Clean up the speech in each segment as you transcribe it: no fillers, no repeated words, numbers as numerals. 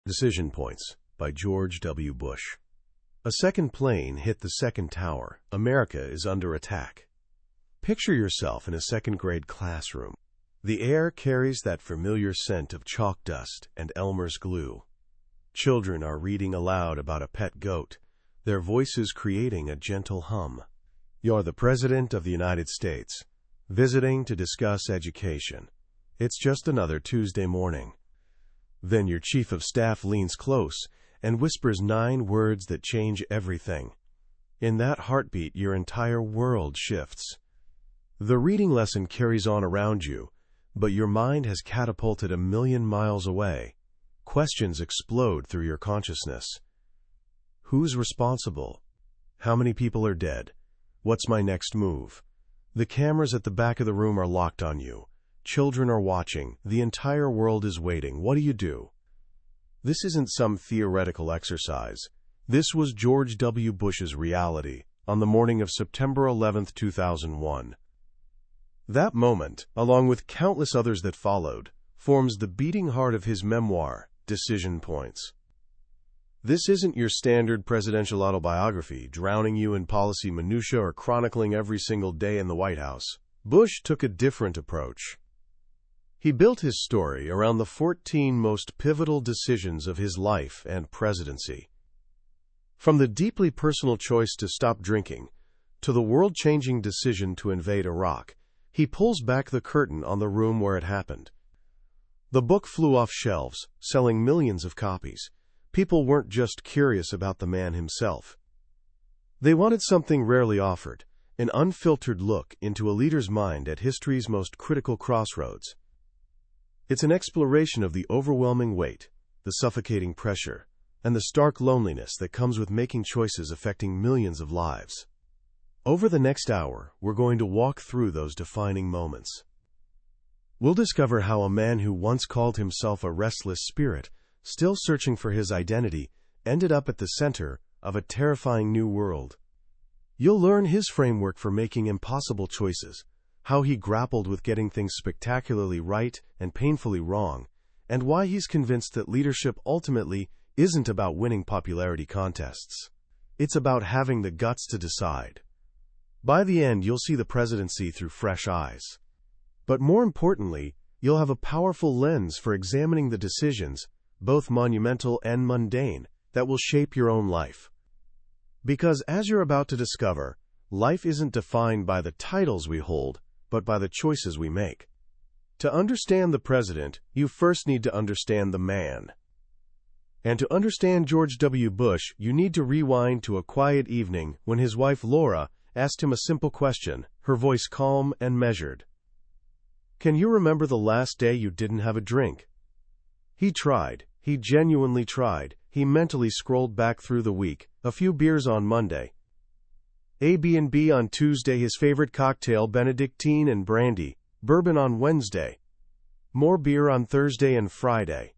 Decision Points by George W. Bush. A second plane hit the second tower. America is under attack. Picture yourself in a second-grade classroom. The air carries that familiar scent of chalk dust and Elmer's glue. Children are reading aloud about a pet goat, their voices creating a gentle hum. You're the President of the United States, visiting to discuss education. It's just another Tuesday morning. Then your chief of staff leans close and whispers 9 words that change everything. In that heartbeat, your entire world shifts. The reading lesson carries on around you, but your mind has catapulted 1,000,000 miles away. Questions explode through your consciousness. Who's responsible? How many people are dead? What's my next move? The cameras at the back of the room are locked on you. Children are watching. The entire world is waiting. What do? This isn't some theoretical exercise. This was George W. Bush's reality on the morning of September 11, 2001. That moment, along with countless others that followed, forms the beating heart of his memoir, Decision Points. This isn't your standard presidential autobiography, drowning you in policy minutiae or chronicling every single day in the White House. Bush took a different approach. He built his story around the 14 most pivotal decisions of his life and presidency. From the deeply personal choice to stop drinking, to the world-changing decision to invade Iraq, he pulls back the curtain on the room where it happened. The book flew off shelves, selling millions of copies. People weren't just curious about the man himself. They wanted something rarely offered, an unfiltered look into a leader's mind at history's most critical crossroads. It's an exploration of the overwhelming weight, the suffocating pressure, and the stark loneliness that comes with making choices affecting millions of lives. Over the next hour, we're going to walk through those defining moments. We'll discover how a man who once called himself a restless spirit, still searching for his identity, ended up at the center of a terrifying new world. You'll learn his framework for making impossible choices, how he grappled with getting things spectacularly right and painfully wrong, and why he's convinced that leadership ultimately isn't about winning popularity contests. It's about having the guts to decide. By the end, you'll see the presidency through fresh eyes. But more importantly, you'll have a powerful lens for examining the decisions, both monumental and mundane, that will shape your own life. Because as you're about to discover, life isn't defined by the titles we hold, but by the choices we make. To understand the president, you first need to understand the man. And to understand George W. Bush, you need to rewind to a quiet evening when his wife Laura asked him a simple question, her voice calm and measured. "Can you remember the last day you didn't have a drink?" He tried. He genuinely tried. He mentally scrolled back through the week, a few beers on Monday, A&B on Tuesday, his favorite cocktail Benedictine and brandy, bourbon on Wednesday, more beer on Thursday and Friday.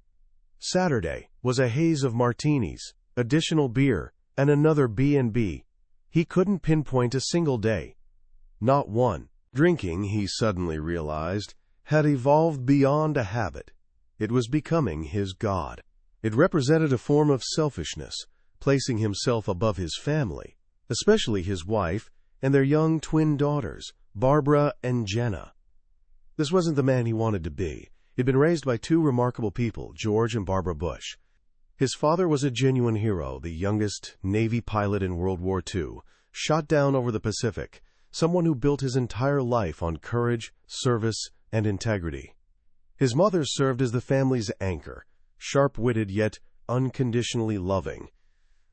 Saturday was a haze of martinis, additional beer, and another B&B. He couldn't pinpoint a single day. Not one. Drinking, he suddenly realized, had evolved beyond a habit. It was becoming his god. It represented a form of selfishness, placing himself above his family, especially his wife and their young twin daughters, Barbara and Jenna. This wasn't the man he wanted to be. He'd been raised by 2 remarkable people, George and Barbara Bush. His father was a genuine hero, the youngest Navy pilot in World War II, shot down over the Pacific, someone who built his entire life on courage, service, and integrity. His mother served as the family's anchor, sharp-witted yet unconditionally loving.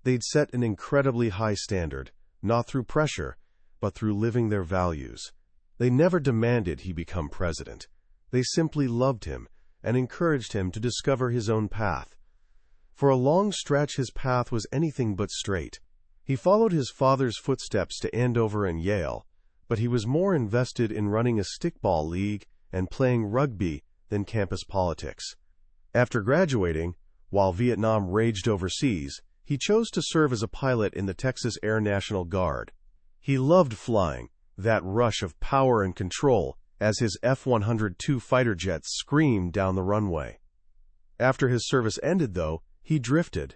They'd set an incredibly high standard, not through pressure, but through living their values. They never demanded he become president. They simply loved him and encouraged him to discover his own path. For a long stretch, his path was anything but straight. He followed his father's footsteps to Andover and Yale, but he was more invested in running a stickball league and playing rugby than campus politics. After graduating, while Vietnam raged overseas, he chose to serve as a pilot in the Texas Air National Guard. He loved flying, that rush of power and control, as his F-102 fighter jets screamed down the runway. After his service ended, though, He drifted.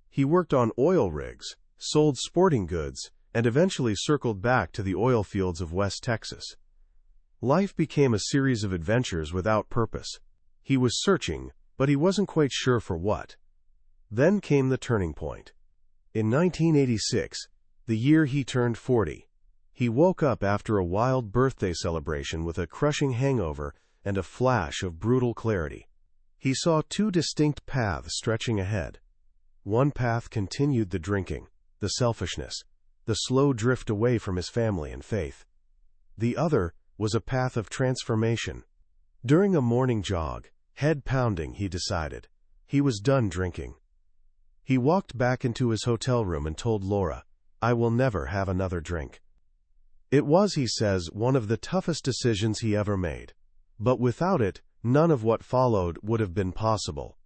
He worked on oil rigs, sold sporting goods, and eventually circled back to the oil fields of West Texas. Life became a series of adventures without purpose. He was searching, but he wasn't quite sure for what. Then came the turning point. In 1986, the year he turned 40, he woke up after a wild birthday celebration with a crushing hangover and a flash of brutal clarity. He saw two distinct paths stretching ahead. One path continued the drinking, the selfishness, the slow drift away from his family and faith. The other was a path of transformation. During a morning jog, head pounding, he decided he was done drinking. He walked back into his hotel room and told Laura, "I will never have another drink." It was, he says, one of the toughest decisions he ever made. But without it, none of what followed would have been possible.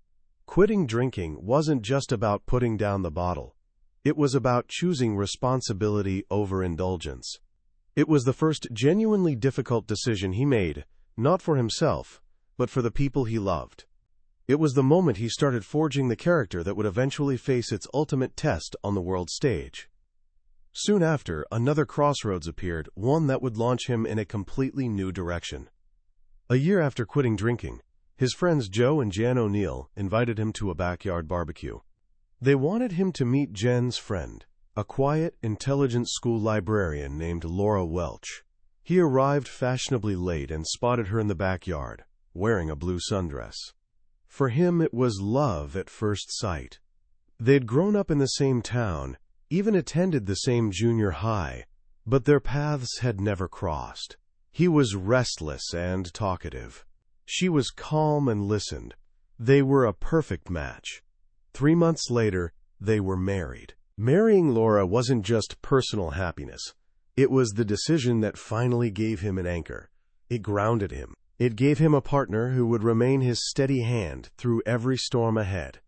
Quitting drinking wasn't just about putting down the bottle. It was about choosing responsibility over indulgence. It was the first genuinely difficult decision he made, not for himself, but for the people he loved. It was the moment he started forging the character that would eventually face its ultimate test on the world stage. Soon after, another crossroads appeared, one that would launch him in a completely new direction. A year after quitting drinking, his friends Joe and Jan O'Neill invited him to a backyard barbecue. They wanted him to meet Jen's friend, a quiet, intelligent school librarian named Laura Welch. He arrived fashionably late and spotted her in the backyard, wearing a blue sundress. For him, it was love at first sight. They'd grown up in the same town, even attended the same junior high, but their paths had never crossed. He was restless and talkative. She was calm and listened. They were a perfect match. 3 months later, they were married. Marrying Laura wasn't just personal happiness. It was the decision that finally gave him an anchor. It grounded him. It gave him a partner who would remain his steady hand through every storm ahead.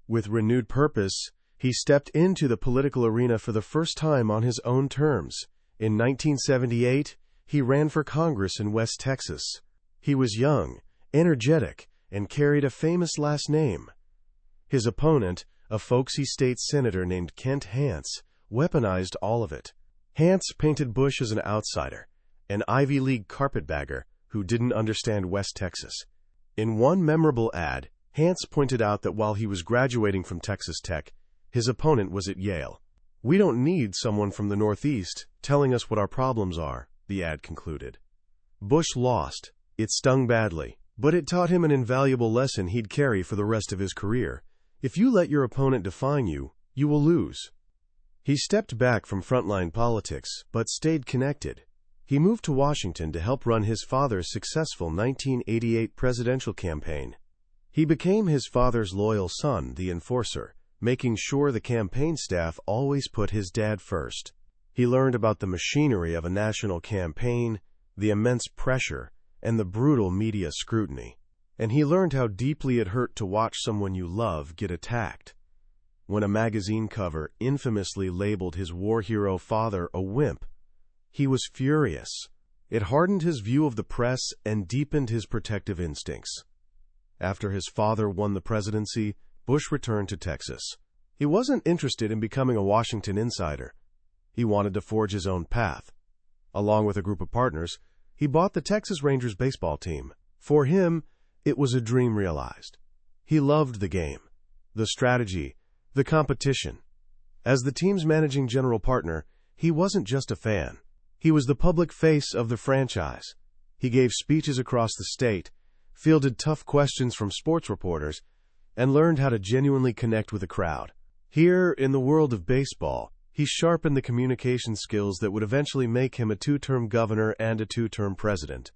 With renewed purpose, he stepped into the political arena for the first time on his own terms. In 1978, he ran for Congress in West Texas. He was young, energetic, and carried a famous last name. His opponent, a folksy state senator named Kent Hance, weaponized all of it. Hance painted Bush as an outsider, an Ivy League carpetbagger who didn't understand West Texas. In one memorable ad, Hance pointed out that while he was graduating from Texas Tech, his opponent was at Yale. "We don't need someone from the Northeast telling us what our problems are," the ad concluded. Bush lost. It stung badly, but it taught him an invaluable lesson he'd carry for the rest of his career. If you let your opponent define you, you will lose. He stepped back from frontline politics, but stayed connected. He moved to Washington to help run his father's successful 1988 presidential campaign. He became his father's loyal son, the enforcer, making sure the campaign staff always put his dad first. He learned about the machinery of a national campaign, the immense pressure, and the brutal media scrutiny. And he learned how deeply it hurt to watch someone you love get attacked. When a magazine cover infamously labeled his war hero father a wimp, he was furious. It hardened his view of the press and deepened his protective instincts. After his father won the presidency, Bush returned to Texas. He wasn't interested in becoming a Washington insider. He wanted to forge his own path. Along with a group of partners, he bought the Texas Rangers baseball team. For him, it was a dream realized. He loved the game, the strategy, the competition. As the team's managing general partner, he wasn't just a fan. He was the public face of the franchise. He gave speeches across the state, fielded tough questions from sports reporters, and learned how to genuinely connect with a crowd. Here, in the world of baseball, he sharpened the communication skills that would eventually make him a 2-term governor and a 2-term president.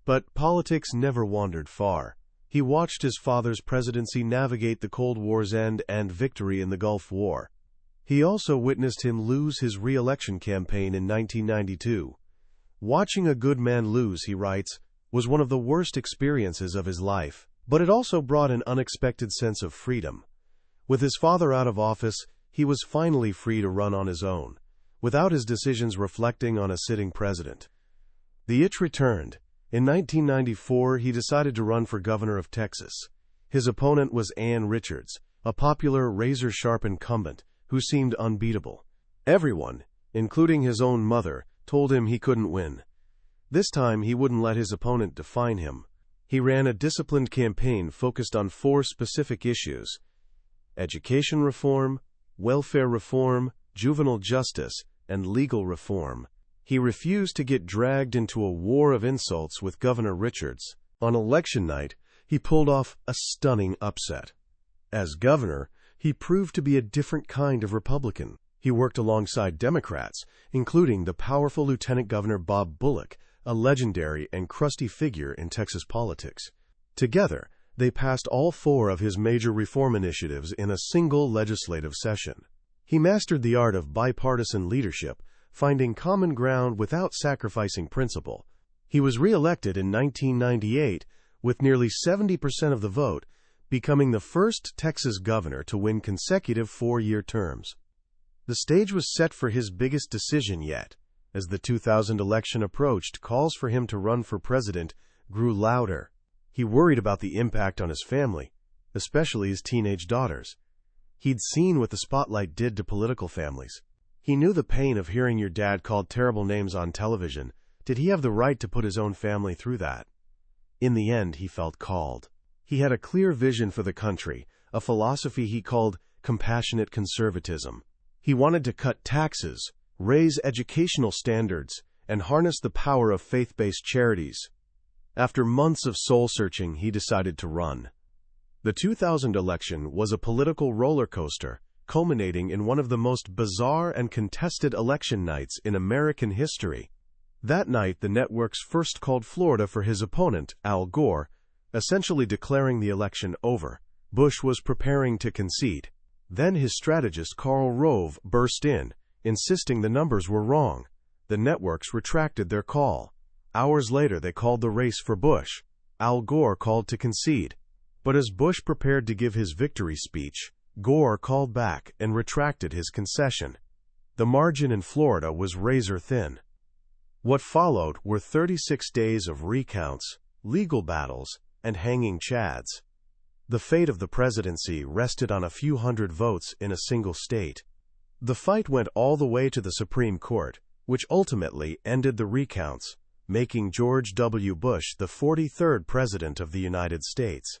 But politics never wandered far. He watched his father's presidency navigate the Cold War's end and victory in the Gulf War. He also witnessed him lose his re-election campaign in 1992. Watching a good man lose, he writes, was one of the worst experiences of his life, but it also brought an unexpected sense of freedom. With his father out of office, he was finally free to run on his own, without his decisions reflecting on a sitting president. The itch returned. In 1994, he decided to run for governor of Texas. His opponent was Ann Richards, a popular, razor-sharp incumbent who seemed unbeatable. Everyone, including his own mother, told him he couldn't win. This time, he wouldn't let his opponent define him. He ran a disciplined campaign focused on 4 specific issues: education reform, welfare reform, juvenile justice, and legal reform. He refused to get dragged into a war of insults with Governor Richards. On election night, he pulled off a stunning upset. As governor, he proved to be a different kind of Republican. He worked alongside Democrats, including the powerful Lieutenant Governor Bob Bullock, a legendary and crusty figure in Texas politics. Together, they passed all 4 of his major reform initiatives in a single legislative session. He mastered the art of bipartisan leadership, finding common ground without sacrificing principle. He was re-elected in 1998 with nearly 70% of the vote, becoming the first Texas governor to win consecutive 4-year terms. The stage was set for his biggest decision yet. As the 2000 election approached, calls for him to run for president grew louder. He worried about the impact on his family, especially his teenage daughters. He'd seen what the spotlight did to political families. He knew the pain of hearing your dad called terrible names on television. Did he have the right to put his own family through that? In the end, he felt called. He had a clear vision for the country, a philosophy he called compassionate conservatism. He wanted to cut taxes, raise educational standards, and harness the power of faith-based charities. After months of soul-searching, he decided to run. The 2000 election was a political roller coaster, culminating in one of the most bizarre and contested election nights in American history. That night, the networks first called Florida for his opponent, Al Gore, essentially declaring the election over. Bush was preparing to concede. Then his strategist, Karl Rove, burst in, insisting the numbers were wrong. The networks retracted their call. Hours later, they called the race for Bush. Al Gore called to concede. But as Bush prepared to give his victory speech, Gore called back and retracted his concession. The margin in Florida was razor thin. What followed were 36 days of recounts, legal battles, and hanging chads. The fate of the presidency rested on a few hundred votes in a single state. The fight went all the way to the Supreme Court, which ultimately ended the recounts, making George W. Bush the 43rd President of the United States.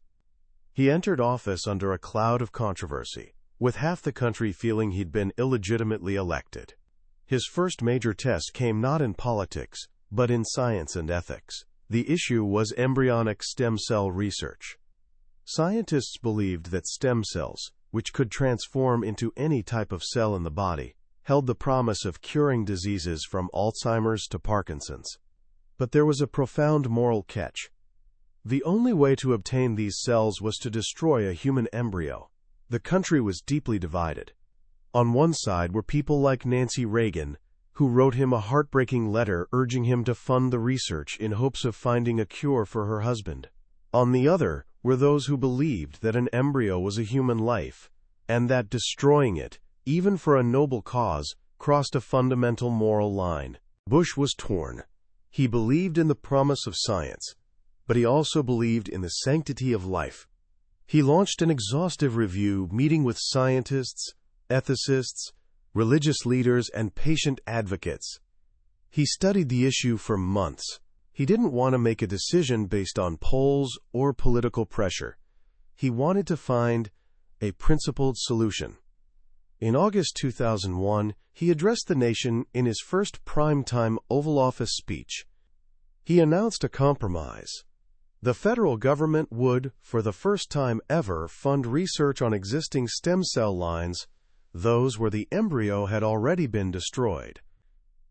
He entered office under a cloud of controversy, with half the country feeling he'd been illegitimately elected. His first major test came not in politics, but in science and ethics. The issue was embryonic stem cell research. Scientists believed that stem cells, which could transform into any type of cell in the body, held the promise of curing diseases from Alzheimer's to Parkinson's. But there was a profound moral catch. The only way to obtain these cells was to destroy a human embryo. The country was deeply divided. On one side were people like Nancy Reagan, who wrote him a heartbreaking letter urging him to fund the research in hopes of finding a cure for her husband. On the other were those who believed that an embryo was a human life, and that destroying it, even for a noble cause, crossed a fundamental moral line. Bush was torn. He believed in the promise of science, but he also believed in the sanctity of life. He launched an exhaustive review, meeting with scientists, ethicists, religious leaders, and patient advocates. He studied the issue for months. He didn't want to make a decision based on polls or political pressure. He wanted to find a principled solution. In August 2001, he addressed the nation in his first primetime Oval Office speech. He announced a compromise. The federal government would, for the first time ever, fund research on existing stem cell lines, those where the embryo had already been destroyed.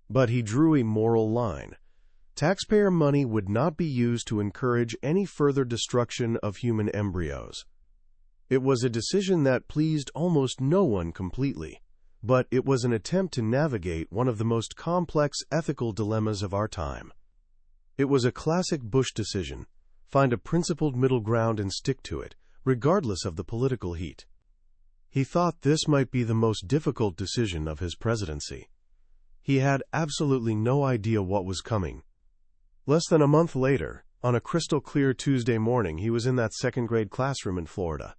But he drew a moral line. Taxpayer money would not be used to encourage any further destruction of human embryos. It was a decision that pleased almost no one completely, but it was an attempt to navigate one of the most complex ethical dilemmas of our time. It was a classic Bush decision: find a principled middle ground and stick to it, regardless of the political heat. He thought this might be the most difficult decision of his presidency. He had absolutely no idea what was coming. Less than a month later, on a crystal-clear Tuesday morning, he was in that second-grade classroom in Florida.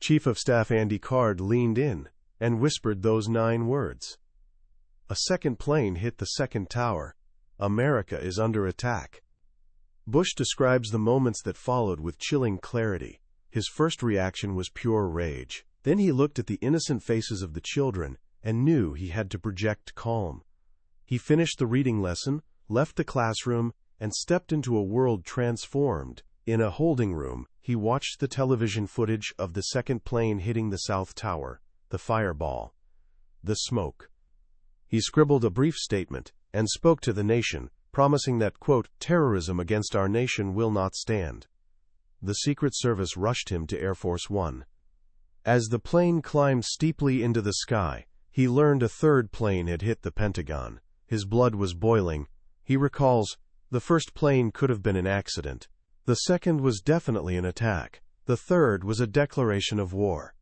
Chief of Staff Andy Card leaned in and whispered those 9 words. A second plane hit the second tower. America is under attack. Bush describes the moments that followed with chilling clarity. His first reaction was pure rage. Then he looked at the innocent faces of the children and knew he had to project calm. He finished the reading lesson, left the classroom, and stepped into a world transformed. In a holding room, he watched the television footage of the second plane hitting the South Tower, the fireball, the smoke. He scribbled a brief statement and spoke to the nation, promising that, quote, terrorism against our nation will not stand. The Secret Service rushed him to Air Force One. As the plane climbed steeply into the sky, he learned a third plane had hit the Pentagon. His blood was boiling. He recalls, the first plane could have been an accident. The second was definitely an attack. The third was a declaration of war.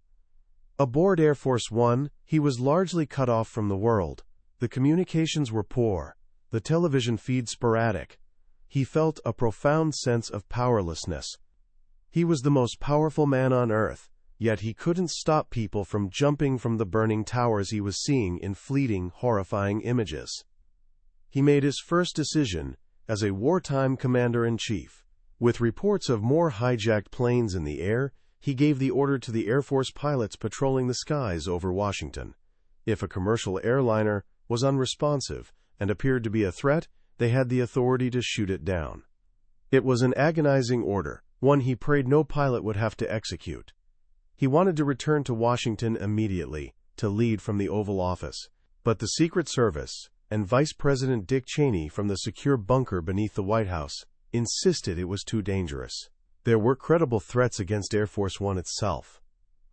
Aboard Air Force One, he was largely cut off from the world. The communications were poor, the television feed sporadic. He felt a profound sense of powerlessness. He was the most powerful man on earth, yet he couldn't stop people from jumping from the burning towers he was seeing in fleeting, horrifying images. He made his first decision as a wartime commander-in-chief. With reports of more hijacked planes in the air, he gave the order to the Air Force pilots patrolling the skies over Washington. If a commercial airliner was unresponsive and appeared to be a threat, they had the authority to shoot it down. It was an agonizing order, one he prayed no pilot would have to execute. He wanted to return to Washington immediately, to lead from the Oval Office. But the Secret Service, and Vice President Dick Cheney from the secure bunker beneath the White House, insisted it was too dangerous. There were credible threats against Air Force One itself.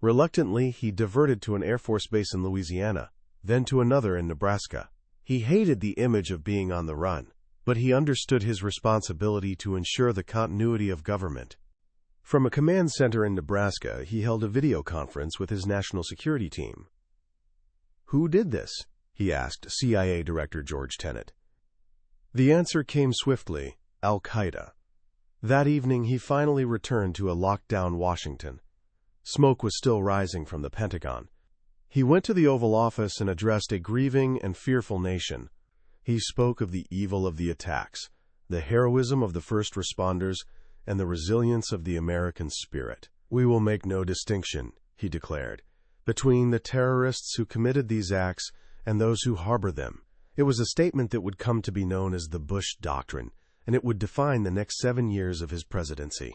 Reluctantly, he diverted to an Air Force base in Louisiana, then to another in Nebraska. He hated the image of being on the run, but he understood his responsibility to ensure the continuity of government. From a command center in Nebraska, he held a video conference with his national security team. "Who did this?" he asked CIA Director George Tenet. The answer came swiftly: Al-Qaeda. That evening, he finally returned to a locked-down Washington. Smoke was still rising from the Pentagon. He went to the Oval Office and addressed a grieving and fearful nation. He spoke of the evil of the attacks, the heroism of the first responders, and the resilience of the American spirit. "We will make no distinction," he declared, "between the terrorists who committed these acts and those who harbor them." It was a statement that would come to be known as the Bush Doctrine, and it would define the next 7 years of his presidency.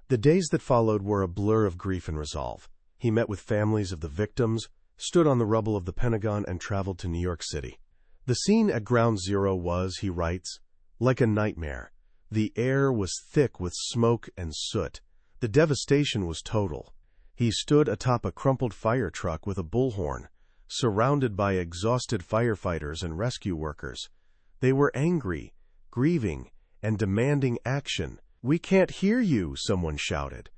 The days that followed were a blur of grief and resolve. He met with families of the victims, stood on the rubble of the Pentagon, and traveled to New York City. The scene at Ground Zero was, he writes, like a nightmare. The air was thick with smoke and soot. The devastation was total. He stood atop a crumpled fire truck with a bullhorn, surrounded by exhausted firefighters and rescue workers. They were angry, grieving, and demanding action. "We can't hear you," someone shouted.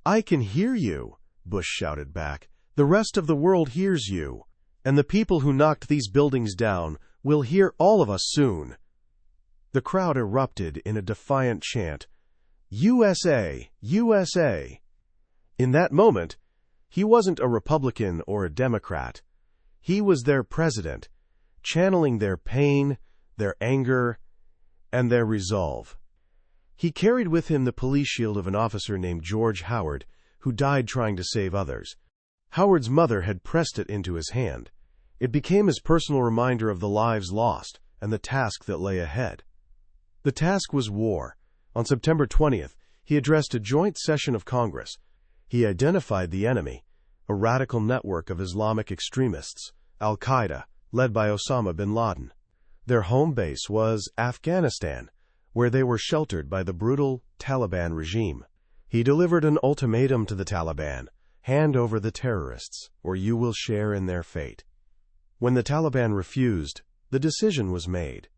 "I can hear you," Bush shouted back. "The rest of the world hears you. And the people who knocked these buildings down will hear all of us soon." The crowd erupted in a defiant chant, "USA! USA!" In that moment, he wasn't a Republican or a Democrat. He was their president, channeling their pain, their anger, and their resolve. He carried with him the police shield of an officer named George Howard, who died trying to save others. Howard's mother had pressed it into his hand. It became his personal reminder of the lives lost and the task that lay ahead. The task was war. On September 20th, he addressed a joint session of Congress. He identified the enemy, a radical network of Islamic extremists, Al-Qaeda, led by Osama bin Laden. Their home base was Afghanistan, where they were sheltered by the brutal Taliban regime. He delivered an ultimatum to the Taliban: hand over the terrorists, or you will share in their fate. When the Taliban refused, the decision was made.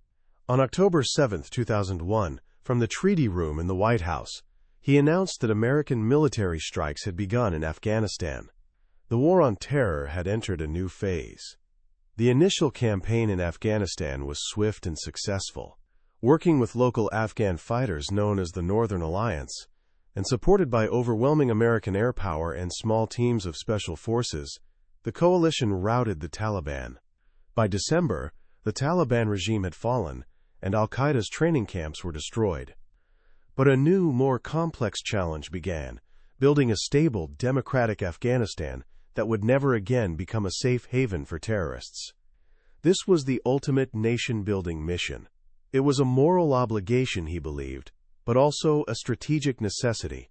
On October 7, 2001, from the treaty room in the White House, he announced that American military strikes had begun in Afghanistan. The war on terror had entered a new phase. The initial campaign in Afghanistan was swift and successful. Working with local Afghan fighters known as the Northern Alliance, and supported by overwhelming American air power and small teams of special forces, the coalition routed the Taliban. By December, the Taliban regime had fallen, and al-Qaeda's training camps were destroyed. But a new, more complex challenge began, building a stable, democratic Afghanistan that would never again become a safe haven for terrorists. This was the ultimate nation-building mission. It was a moral obligation, he believed, but also a strategic necessity.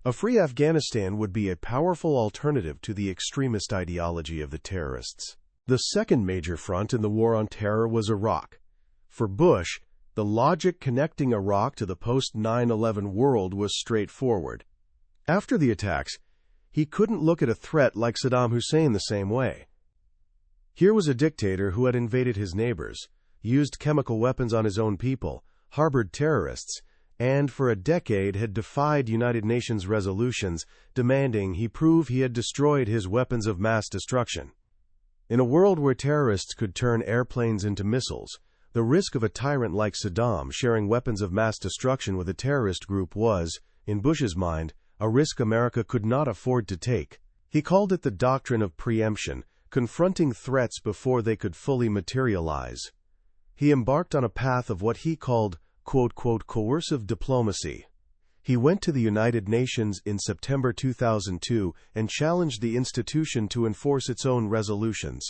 A free Afghanistan would be a powerful alternative to the extremist ideology of the terrorists. The second major front in the war on terror was Iraq. For Bush, the logic connecting Iraq to the post-9/11 world was straightforward. After the attacks, he couldn't look at a threat like Saddam Hussein the same way. Here was a dictator who had invaded his neighbors, used chemical weapons on his own people, harbored terrorists, and for a decade had defied United Nations resolutions demanding he prove he had destroyed his weapons of mass destruction. In a world where terrorists could turn airplanes into missiles, the risk of a tyrant like Saddam sharing weapons of mass destruction with a terrorist group was, in Bush's mind, a risk America could not afford to take. He called it the doctrine of preemption, confronting threats before they could fully materialize. He embarked on a path of what he called, quote, coercive diplomacy. He went to the United Nations in September 2002 and challenged the institution to enforce its own resolutions.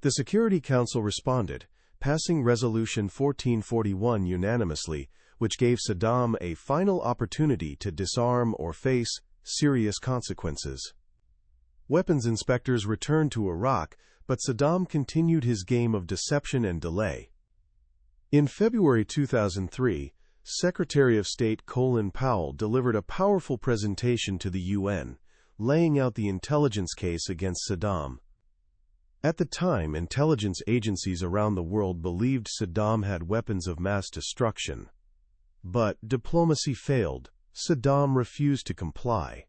The Security Council responded, passing Resolution 1441 unanimously, which gave Saddam a final opportunity to disarm or face serious consequences. Weapons inspectors returned to Iraq, but Saddam continued his game of deception and delay. In February 2003, Secretary of State Colin Powell delivered a powerful presentation to the UN, laying out the intelligence case against Saddam. At the time, intelligence agencies around the world believed Saddam had weapons of mass destruction. But diplomacy failed. Saddam refused to comply.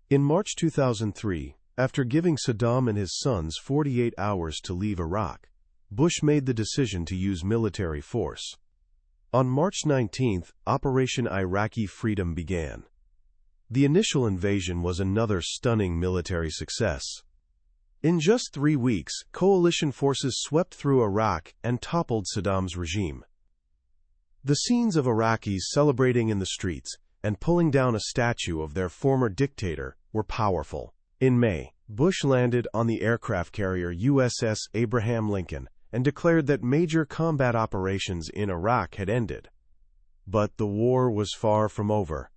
In March 2003, after giving Saddam and his sons 48 hours to leave Iraq, Bush made the decision to use military force. On March 19, Operation Iraqi Freedom began. The initial invasion was another stunning military success. In just 3 weeks, coalition forces swept through Iraq and toppled Saddam's regime. The scenes of Iraqis celebrating in the streets and pulling down a statue of their former dictator were powerful. In May, Bush landed on the aircraft carrier USS Abraham Lincoln and declared that major combat operations in Iraq had ended. But the war was far from over.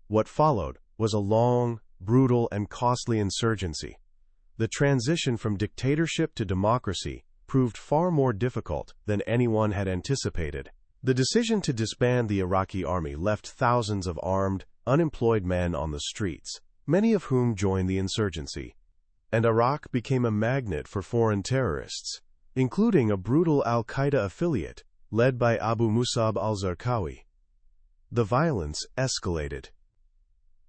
What followed was a long, brutal, and costly insurgency. The transition from dictatorship to democracy proved far more difficult than anyone had anticipated. The decision to disband the Iraqi army left thousands of armed, unemployed men on the streets, many of whom joined the insurgency. And Iraq became a magnet for foreign terrorists, including a brutal al-Qaeda affiliate led by Abu Musab al-Zarqawi. The violence escalated.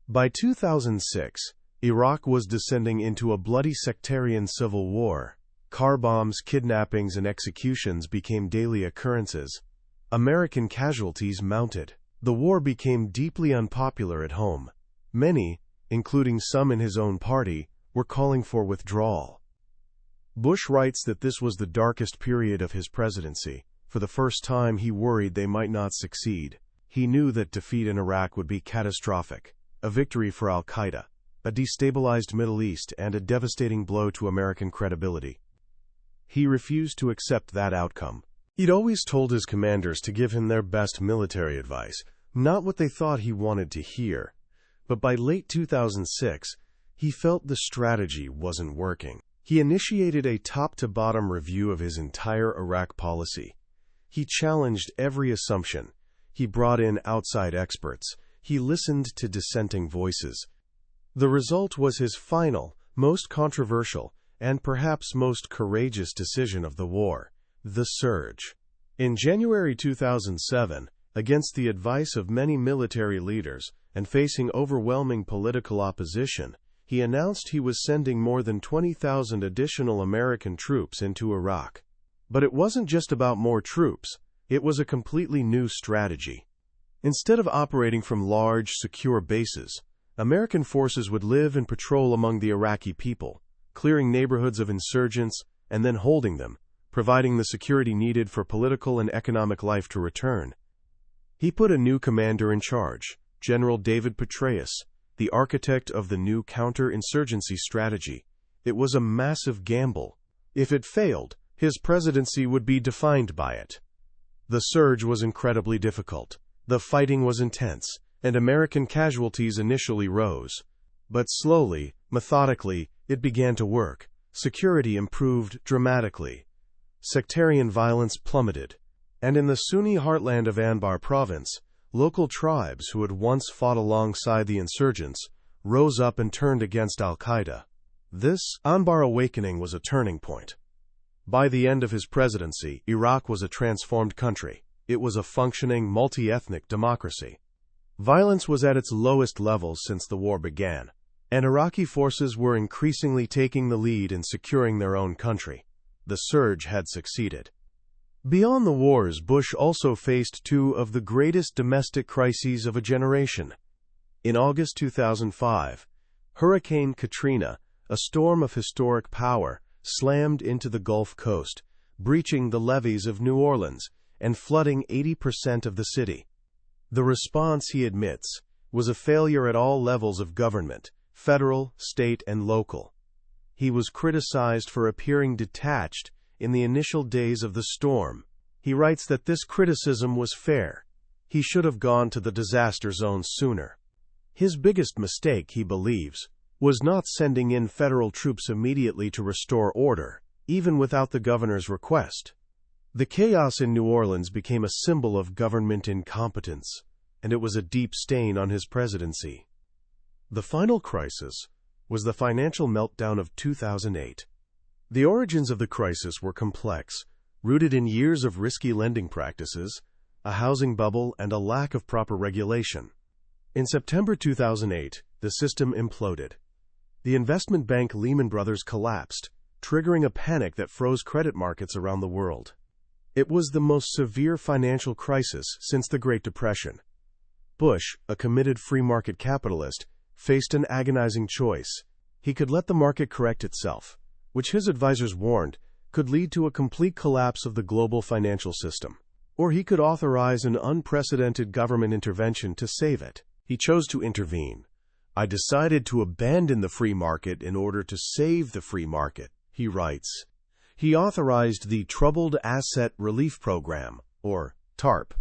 By 2006, Iraq was descending into a bloody sectarian civil war. Car bombs, kidnappings, and executions became daily occurrences. American casualties mounted. The war became deeply unpopular at home. Many, including some in his own party, were calling for withdrawal. Bush writes that this was the darkest period of his presidency. For the first time, he worried they might not succeed. He knew that defeat in Iraq would be catastrophic, a victory for al-Qaeda, a destabilized Middle East, and a devastating blow to American credibility. He refused to accept that outcome. He'd always told his commanders to give him their best military advice, not what they thought he wanted to hear. But by late 2006, he felt the strategy wasn't working. He initiated a top-to-bottom review of his entire Iraq policy. He challenged every assumption. He brought in outside experts. He listened to dissenting voices. The result was his final, most controversial, and perhaps most courageous decision of the war: the surge. In January 2007, against the advice of many military leaders and facing overwhelming political opposition, he announced he was sending more than 20,000 additional American troops into Iraq. But it wasn't just about more troops. It was a completely new strategy. Instead of operating from large, secure bases, American forces would live and patrol among the Iraqi people, clearing neighborhoods of insurgents and then holding them, providing the security needed for political and economic life to return. He put a new commander in charge, General David Petraeus, the architect of the new counter-insurgency strategy. It was a massive gamble. If it failed, his presidency would be defined by it. The surge was incredibly difficult. The fighting was intense, and American casualties initially rose. But slowly, methodically, it began to work. Security improved dramatically. Sectarian violence plummeted. And in the Sunni heartland of Anbar province, local tribes who had once fought alongside the insurgents rose up and turned against al-Qaeda. This Anbar awakening was a turning point. By the end of his presidency, Iraq was a transformed country. It was a functioning, multi-ethnic democracy. Violence was at its lowest levels since the war began, and Iraqi forces were increasingly taking the lead in securing their own country. The surge had succeeded. Beyond the wars, Bush also faced two of the greatest domestic crises of a generation. In August 2005, Hurricane Katrina, a storm of historic power, slammed into the Gulf Coast, breaching the levees of New Orleans and flooding 80% of the city. The response, he admits, was a failure at all levels of government, federal, state, and local. He was criticized for appearing detached in the initial days of the storm. He writes that this criticism was fair. He should have gone to the disaster zone sooner. His biggest mistake, he believes, was not sending in federal troops immediately to restore order, even without the governor's request. The chaos in New Orleans became a symbol of government incompetence, and it was a deep stain on his presidency. The final crisis was the financial meltdown of 2008. The origins of the crisis were complex, rooted in years of risky lending practices, a housing bubble, and a lack of proper regulation. In September 2008, the system imploded. The investment bank Lehman Brothers collapsed, triggering a panic that froze credit markets around the world. It was the most severe financial crisis since the Great Depression. Bush, a committed free market capitalist, faced an agonizing choice. He could let the market correct itself, which his advisors warned could lead to a complete collapse of the global financial system, or he could authorize an unprecedented government intervention to save it. He chose to intervene. "I decided to abandon the free market in order to save the free market," he writes. He authorized the Troubled Asset Relief Program, or TARP,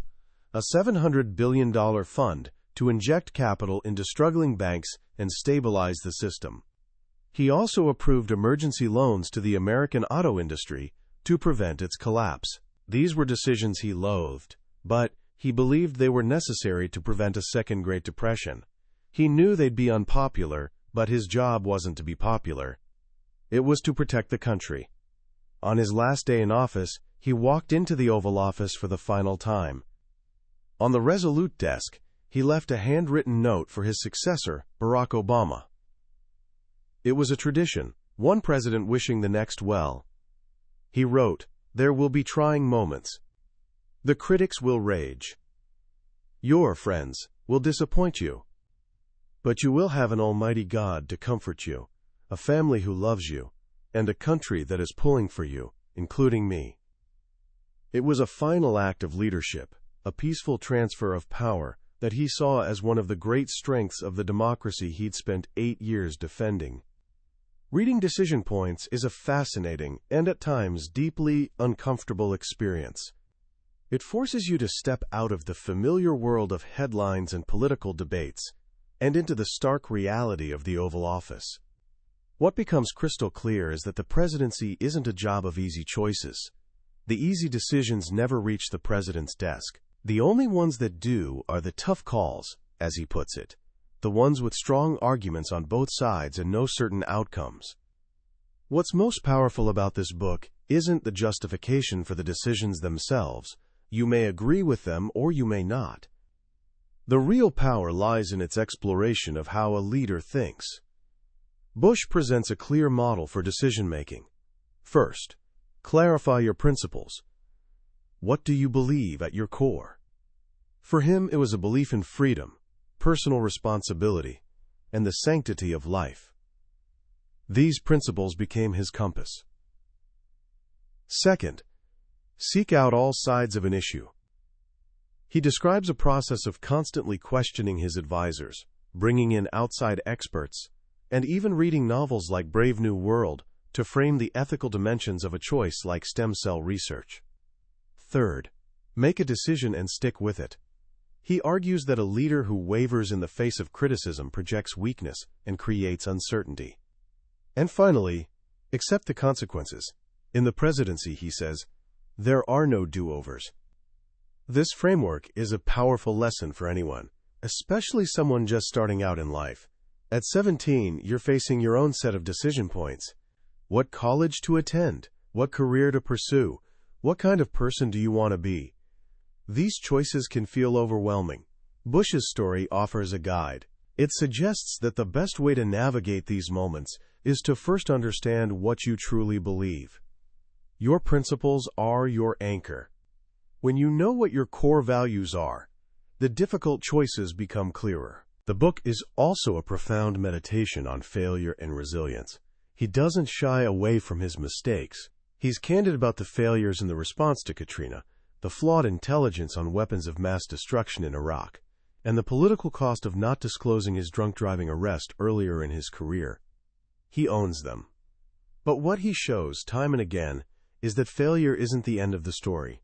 a $700 billion fund to inject capital into struggling banks and stabilize the system. He also approved emergency loans to the American auto industry to prevent its collapse. These were decisions he loathed, but he believed they were necessary to prevent a second Great Depression. He knew they'd be unpopular, but his job wasn't to be popular. It was to protect the country. On his last day in office, he walked into the Oval Office for the final time. On the Resolute desk, he left a handwritten note for his successor, Barack Obama. It was a tradition, one president wishing the next well. He wrote, "There will be trying moments. The critics will rage. Your friends will disappoint you. But you will have an almighty God to comfort you, a family who loves you, and a country that is pulling for you, including me." It was a final act of leadership, a peaceful transfer of power that he saw as one of the great strengths of the democracy he'd spent 8 years defending. Reading Decision Points is a fascinating and at times deeply uncomfortable experience. It forces you to step out of the familiar world of headlines and political debates and into the stark reality of the Oval Office. What becomes crystal clear is that the presidency isn't a job of easy choices. The easy decisions never reach the president's desk. The only ones that do are the tough calls, as he puts it, the ones with strong arguments on both sides and no certain outcomes. What's most powerful about this book isn't the justification for the decisions themselves. You may agree with them or you may not. The real power lies in its exploration of how a leader thinks. Bush presents a clear model for decision-making. First, clarify your principles. What do you believe at your core? For him, it was a belief in freedom, personal responsibility, and the sanctity of life. These principles became his compass. Second, seek out all sides of an issue. He describes a process of constantly questioning his advisors, bringing in outside experts, and even reading novels like Brave New World to frame the ethical dimensions of a choice like stem cell research. Third, make a decision and stick with it. He argues that a leader who wavers in the face of criticism projects weakness and creates uncertainty. And finally, accept the consequences. In the presidency, he says, there are no do-overs. This framework is a powerful lesson for anyone, especially someone just starting out in life. At 17, you're facing your own set of decision points. What college to attend? What career to pursue? What kind of person do you want to be? These choices can feel overwhelming. Bush's story offers a guide. It suggests that the best way to navigate these moments is to first understand what you truly believe. Your principles are your anchor. When you know what your core values are, the difficult choices become clearer. The book is also a profound meditation on failure and resilience. He doesn't shy away from his mistakes. He's candid about the failures in the response to Katrina, the flawed intelligence on weapons of mass destruction in Iraq, and the political cost of not disclosing his drunk driving arrest earlier in his career. He owns them. But what he shows time and again is that failure isn't the end of the story.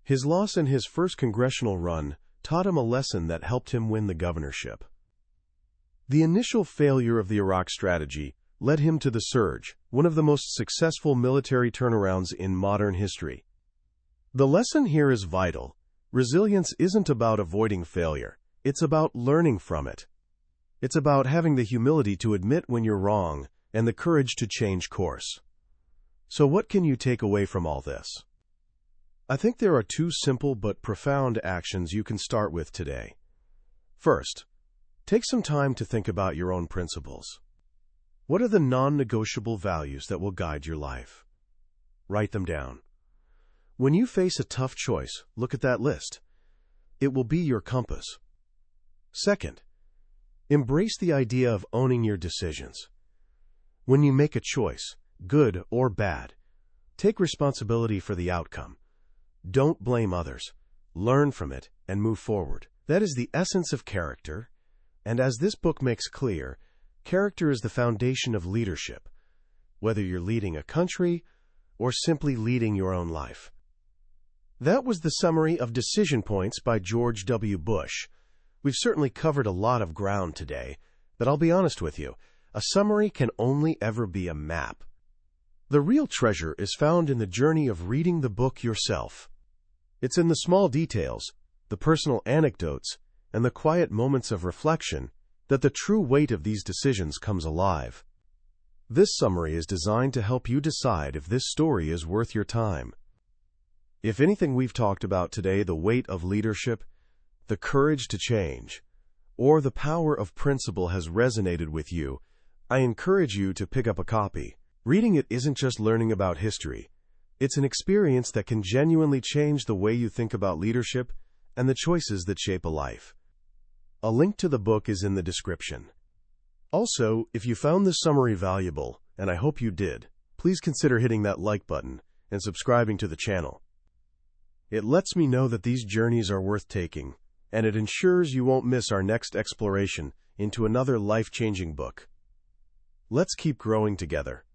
His loss in his first congressional run taught him a lesson that helped him win the governorship. The initial failure of the Iraq strategy led him to the surge, one of the most successful military turnarounds in modern history. The lesson here is vital. Resilience isn't about avoiding failure. It's about learning from it. It's about having the humility to admit when you're wrong and the courage to change course. So what can you take away from all this? I think there are two simple but profound actions you can start with today. First, take some time to think about your own principles. What are the non-negotiable values that will guide your life? Write them down. When you face a tough choice, look at that list. It will be your compass. Second, embrace the idea of owning your decisions. When you make a choice, good or bad, take responsibility for the outcome. Don't blame others. Learn from it and move forward. That is the essence of character, and as this book makes clear, character is the foundation of leadership, whether you're leading a country or simply leading your own life. That was the summary of Decision Points by George W. Bush. We've certainly covered a lot of ground today, but I'll be honest with you, a summary can only ever be a map. The real treasure is found in the journey of reading the book yourself. It's in the small details, the personal anecdotes, and the quiet moments of reflection that the true weight of these decisions comes alive. This summary is designed to help you decide if this story is worth your time. If anything we've talked about today, the weight of leadership, the courage to change, or the power of principle has resonated with you, I encourage you to pick up a copy. Reading it isn't just learning about history. It's an experience that can genuinely change the way you think about leadership and the choices that shape a life. A link to the book is in the description. Also, if you found this summary valuable, and I hope you did, please consider hitting that like button and subscribing to the channel. It lets me know that these journeys are worth taking, and it ensures you won't miss our next exploration into another life-changing book. Let's keep growing together.